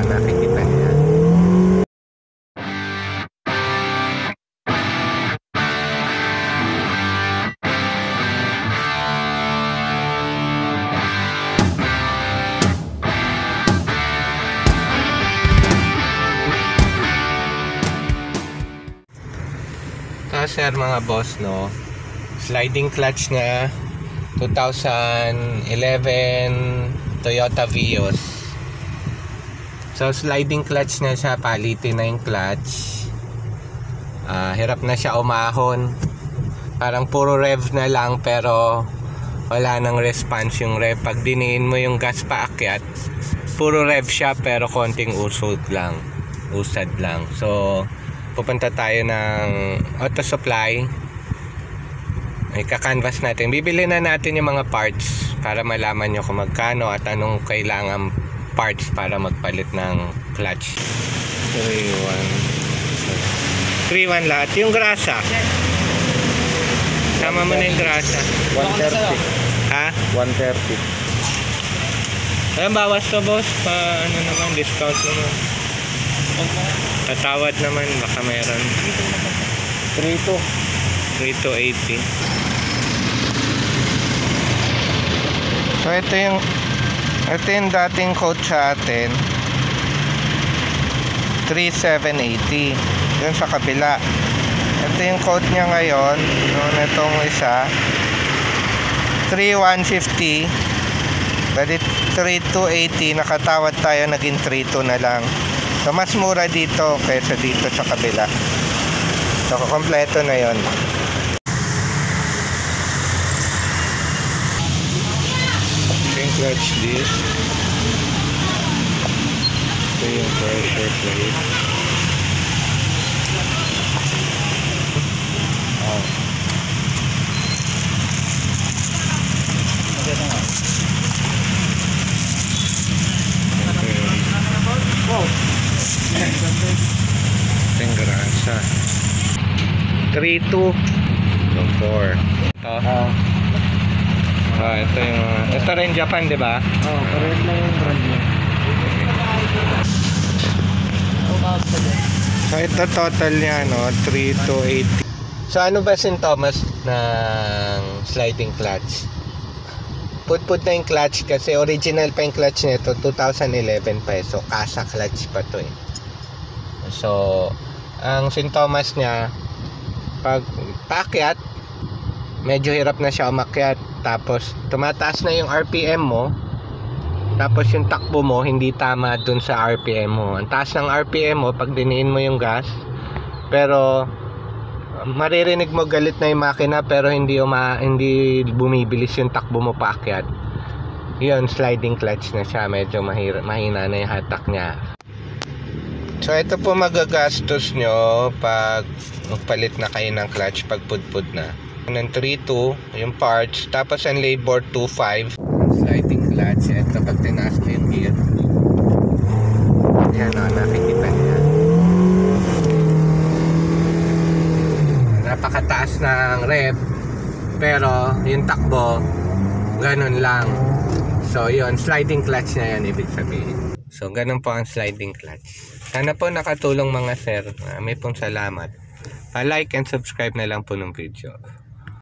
nakikita niya. Sir mga boss, no, sliding clutch na 2011 Toyota Vios. So sliding clutch na siya, palitin na yung clutch. Hirap na siya umahon, parang puro rev na lang pero wala nang response yung rev. Pag diniin mo yung gas paakyat, puro rev siya pero konting usad lang. So pupunta tayo ng auto supply, ay kakanvas natin, bibili na natin yung mga parts para malaman nyo kung magkano at anong kailangan parts para magpalit ng clutch. 3.1 lahat. Yung grasa, sama mo na yung grasa. 130. Ha? 130. Ayan, bawas to boss, pa ano naman, discount naman. Tatawad naman, baka mayroon. 3,280. So ito yung dating quote sa atin, 3,780. Yun sa kabila. Ito yung quote niya ngayon, noon itong isa, 3,150. Dahil 3,280, nakatawad tayo, naging 3,2 na lang. So mas mura dito kaysa dito sa kabila. So kompleto na yon. Yung clutch disc. Ito yung pressure plate. Yung grasa 3.2 so 4. Ito rin Japan, di ba? Correct lang yung brand niya. So ito total niya, no, 3,280. So ano ba sintomas ng sliding clutch? Put na yung clutch kasi original pa yung clutch nito, 2011 pa. So kasa clutch pa to eh. So ang sintomas niya, pag paakyat, medyo hirap na siya umakyat. Tapos tumataas na yung RPM mo. Tapos yung takbo mo hindi tama dun sa RPM mo. Ang taas ng RPM mo pag diniin mo yung gas, pero maririnig mo galit na yung makina pero hindi bumibilis yung takbo mo paakyat. Yun, sliding clutch na siya. Medyo mahina na yung hatak niya. So ito po magagastos nyo pag magpalit na kayo ng clutch pag pudpud na. Ng 3.2 yung parts, tapos ang labor 2.5. Sliding clutch. Ito pag tinaas mo yung gear, yan o, nakikita niya. Napakataas ng rev pero yung takbo ganun lang. So yun, sliding clutch na yan ibig sabihin. So ganun po ang sliding clutch. Sana po nakatulong mga sir. May pong salamat. Pa-like and subscribe na lang po ng video.